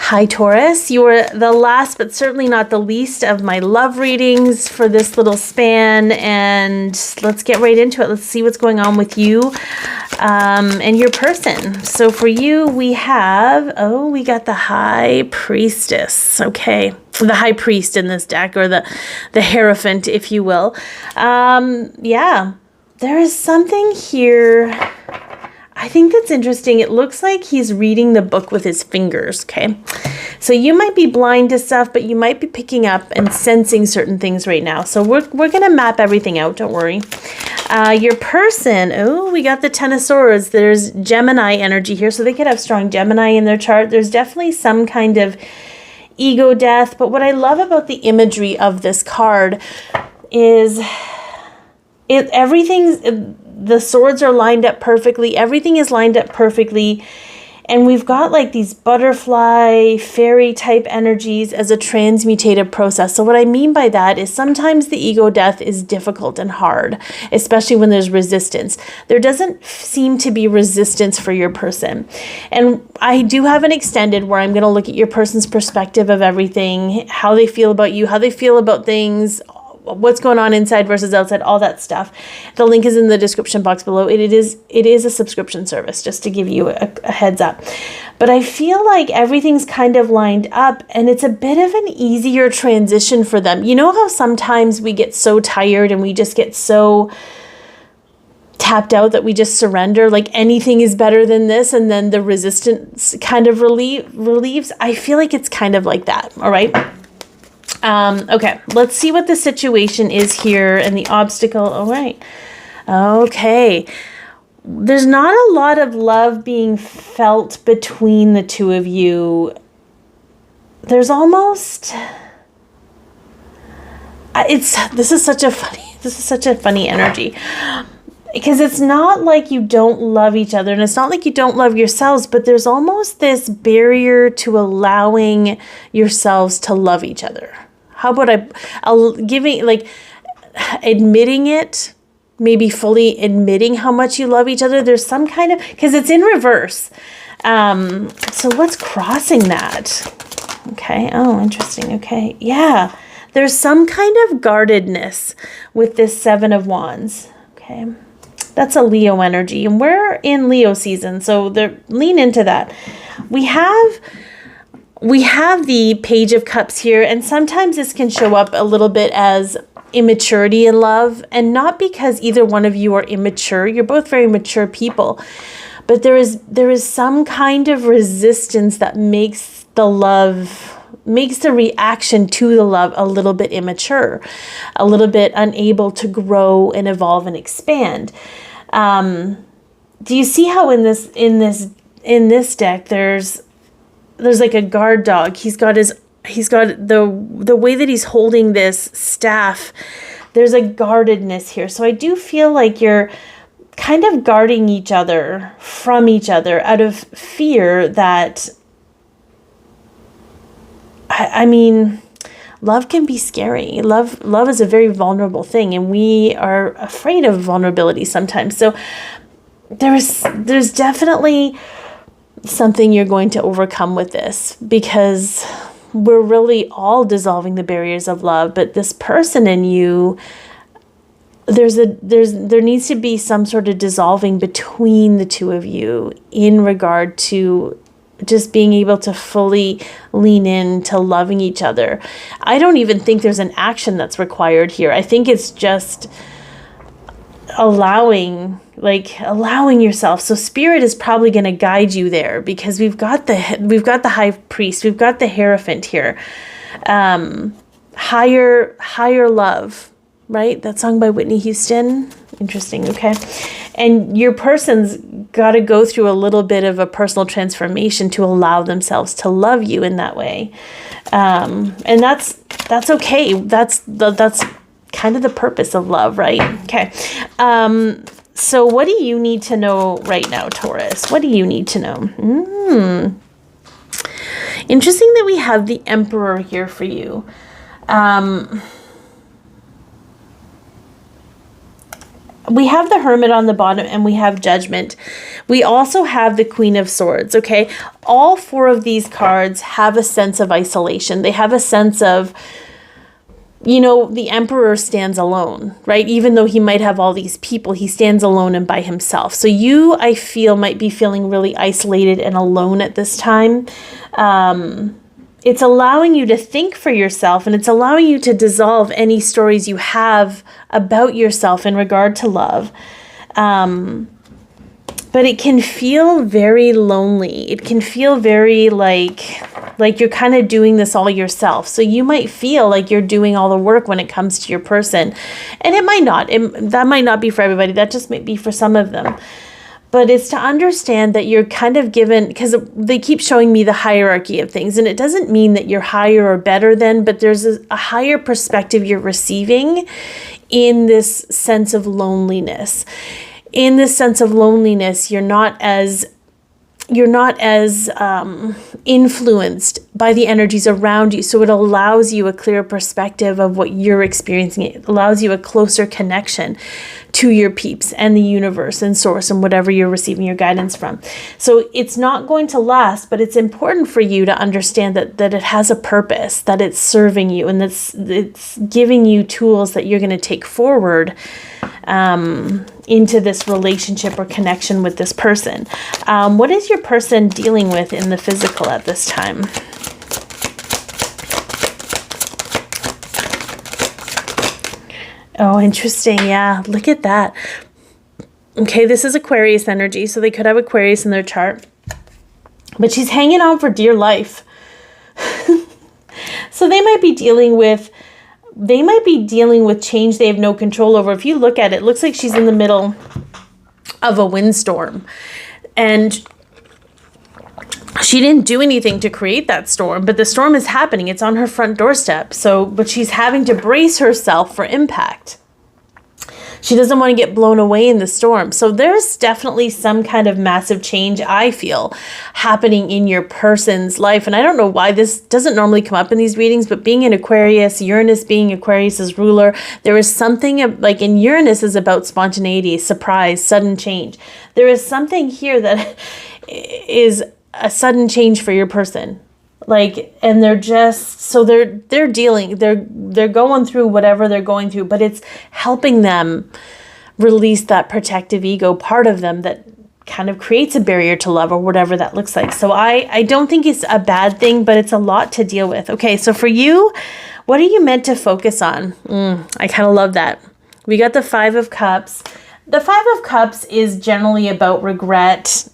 Hi Taurus, you are the last but certainly not the least of my love readings for this little span, and let's get right into it. Let's see what's going on with you and your person. So for you we have, we got the High Priestess. Okay, the High Priest in this deck, or the Hierophant, if you will. Yeah, there is something here I think that's interesting. It looks like he's reading the book with his fingers, okay? So you might be blind to stuff, but you might be picking up and sensing certain things right now. So we're going to map everything out, don't worry. Your person, we got the Ten of Swords. There's Gemini energy here, so they could have strong Gemini in their chart. There's definitely some kind of ego death, but what I love about the imagery of this card is the swords are lined up perfectly. Everything is lined up perfectly. And we've got like these butterfly, fairy type energies as a transmutative process. So what I mean by that is sometimes the ego death is difficult and hard, especially when there's resistance. There doesn't seem to be resistance for your person. And I do have an extended where I'm going to look at your person's perspective of everything, how they feel about you, how they feel about things, what's going on inside versus outside, all that stuff. The link is in the description box below. It is a subscription service, just to give you a heads up. But I feel like everything's kind of lined up, and it's a bit of an easier transition for them. You know how sometimes we get so tired and we just get so tapped out that we just surrender, like anything is better than this, and then the resistance kind of relieves? I feel like it's kind of like that, all right? Okay, let's see what the situation is here and the obstacle. All right. Okay. There's not a lot of love being felt between the two of you. There's almost, this is such a funny energy. Because it's not like you don't love each other, and it's not like you don't love yourselves, but there's almost this barrier to allowing yourselves to love each other. How about admitting it, maybe fully admitting how much you love each other? There's some kind of, because it's in reverse. So what's crossing that? Okay. Oh, interesting. Okay. Yeah. There's some kind of guardedness with this Seven of Wands. Okay. That's a Leo energy, and we're in Leo season, so lean into that. We have the Page of Cups here, and sometimes this can show up a little bit as immaturity in love, and not because either one of you are immature. You're both very mature people, but there is some kind of resistance that makes the reaction to the love a little bit immature, a little bit unable to grow and evolve and expand. Do you see how in this deck there's like a guard dog? He's got the way that he's holding this staff. There's a guardedness here. So I do feel like you're kind of guarding each other from each other out of fear that, I mean, love can be scary. Love is a very vulnerable thing, and we are afraid of vulnerability sometimes. So there's definitely something you're going to overcome with this, because we're really all dissolving the barriers of love. But this person in you, there needs to be some sort of dissolving between the two of you in regard to just being able to fully lean into loving each other. I don't even think there's an action that's required here. I think it's just allowing yourself. So spirit is probably going to guide you there, because we've got the High Priest, we've got the Hierophant here. Higher love, right? That song by Whitney Houston. Interesting. Okay. And your person's got to go through a little bit of a personal transformation to allow themselves to love you in that way. And that's okay. That's kind of the purpose of love, right? Okay. So what do you need to know right now, Taurus? What do you need to know? Interesting that we have the Emperor here for you. we have the Hermit on the bottom and we have Judgment. We also have the Queen of Swords, okay? All 4 of these cards have a sense of isolation. They have a sense of, you know, the Emperor stands alone, right? Even though he might have all these people, he stands alone and by himself. So you, I feel, might be feeling really isolated and alone at this time. It's allowing you to think for yourself, and it's allowing you to dissolve any stories you have about yourself in regard to love. But it can feel very lonely. It can feel very like you're kind of doing this all yourself. So you might feel like you're doing all the work when it comes to your person. And it might not. That might not be for everybody. That just might be for some of them. But it's to understand that you're kind of given, because they keep showing me the hierarchy of things. And it doesn't mean that you're higher or better than, but there's a higher perspective you're receiving in this sense of loneliness. In this sense of loneliness, you're not as influenced by the energies around you. So it allows you a clearer perspective of what you're experiencing. It allows you a closer connection to your peeps and the universe and source and whatever you're receiving your guidance from. So it's not going to last, but it's important for you to understand that it has a purpose, that it's serving you, and it's giving you tools that you're going to take forward into this relationship or connection with this person. What is your person dealing with in the physical at this time? Oh, interesting. Yeah, look at that. Okay, this is Aquarius energy, so they could have Aquarius in their chart. But she's hanging on for dear life. So they might be dealing with change they have no control over. If you look at it, it looks like she's in the middle of a windstorm. And she didn't do anything to create that storm, but the storm is happening. It's on her front doorstep. But she's having to brace herself for impact. She doesn't want to get blown away in the storm. So there's definitely some kind of massive change, I feel, happening in your person's life. And I don't know why this doesn't normally come up in these readings, but being in Aquarius, Uranus being Aquarius's ruler, there is something like in Uranus is about spontaneity, surprise, sudden change. There is something here that is a sudden change for your person. And they're just, so they're going through whatever they're going through, but it's helping them release that protective ego part of them that kind of creates a barrier to love or whatever that looks like. So I don't think it's a bad thing, but it's a lot to deal with. Okay, so for you, what are you meant to focus on? I kind of love that. We got the 5 of Cups. The 5 of Cups is generally about regret,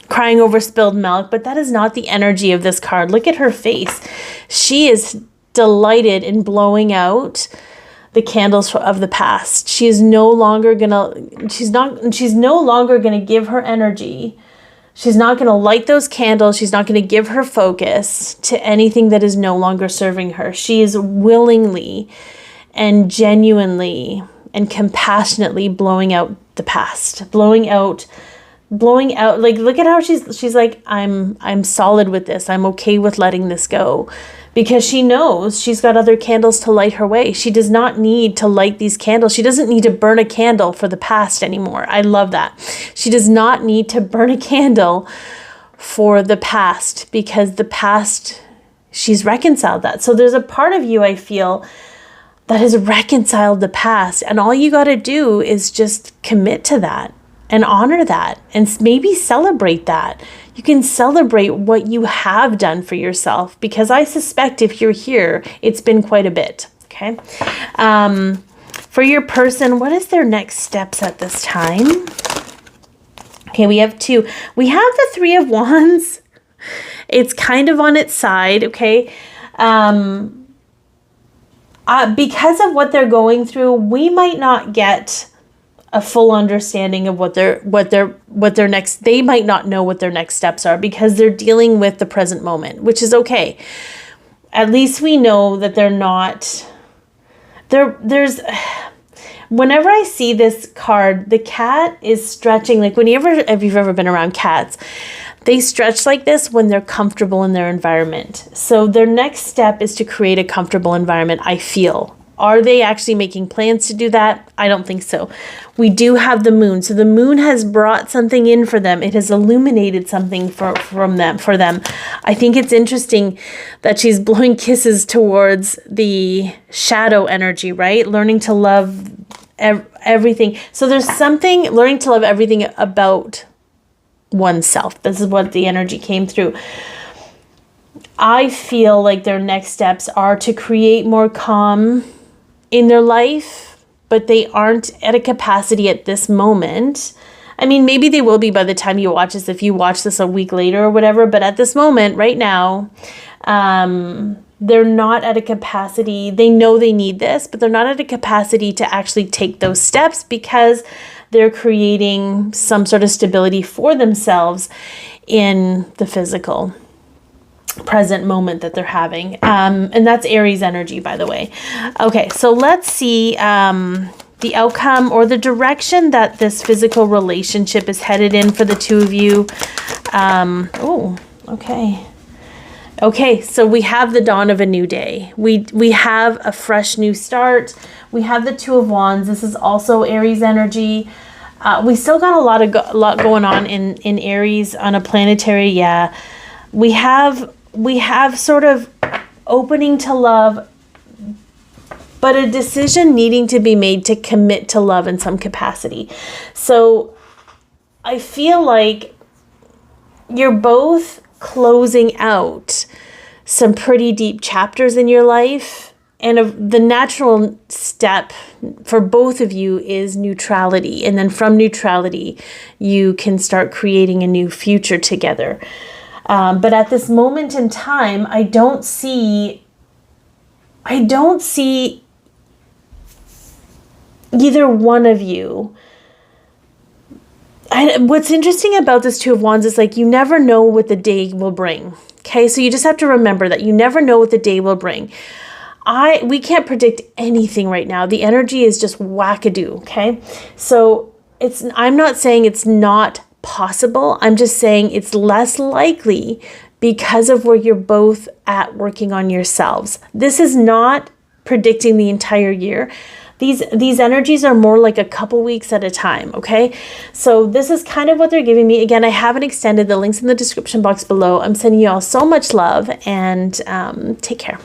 crying over spilled milk, but that is not the energy of this card. Look at her face. She is delighted in blowing out the candles of the past. She is no longer she's no longer gonna give her energy. She's not gonna light those candles. She's not gonna give her focus to anything that is no longer serving her. She is willingly and genuinely and compassionately blowing out the past, blowing out, look at how she's like, I'm solid with this. I'm okay with letting this go, because she knows she's got other candles to light her way. She does not need to light these candles. She doesn't need to burn a candle for the past anymore. I love that. She does not need to burn a candle for the past, because the past, she's reconciled that. So there's a part of you, I feel, that has reconciled the past, and all you got to do is just commit to that and honor that and maybe celebrate that. You can celebrate what you have done for yourself, because I suspect if you're here, it's been quite a bit. Okay. For your person, what is their next steps at this time? Okay, we have 2. We have the 3 of Wands. It's kind of on its side. Okay. Because of what they're going through, we might not get a full understanding of what their next, they might not know what their next steps are, because they're dealing with the present moment, which is okay. At least we know that they're not there's whenever I see this card, the cat is stretching. Like if you've ever been around cats, they stretch like this when they're comfortable in their environment. So their next step is to create a comfortable environment, I feel. Are they actually making plans to do that? I don't think so. We do have the moon. So the moon has brought something in for them. It has illuminated something for them. I think it's interesting that she's blowing kisses towards the shadow energy, right? Learning to love everything. So there's something, learning to love everything about oneself. This is what the energy came through. I feel like their next steps are to create more calm in their life, but they aren't at a capacity at this moment. I mean, maybe they will be by the time you watch this, if you watch this a week later or whatever, but at this moment, right now, they're not at a capacity. They know they need this, but they're not at a capacity to actually take those steps because they're creating some sort of stability for themselves in the physical present moment that they're having. And that's Aries energy, by the way. Okay, so let's see the outcome or the direction that this physical relationship is headed in for the two of you. Okay, so we have the dawn of a new day. We have a fresh new start. We have the Two of Wands. This is also Aries energy. We still got a lot going on in Aries on a planetary. Yeah, we have sort of opening to love, but a decision needing to be made to commit to love in some capacity. So I feel like you're both closing out some pretty deep chapters in your life. And the natural step for both of you is neutrality. And then from neutrality, you can start creating a new future together. But at this moment in time, I don't see either one of you. What's interesting about this Two of Wands is like, you never know what the day will bring. Okay, so you just have to remember that you never know what the day will bring. We can't predict anything right now. The energy is just wackadoo. Okay, so I'm not saying it's not possible. I'm just saying it's less likely because of where you're both at working on yourselves. This is not predicting the entire year. These energies are more like a couple weeks at a time, okay? So this is kind of what they're giving me. Again, I haven't extended. The links in the description box below. I'm sending you all so much love, and take care.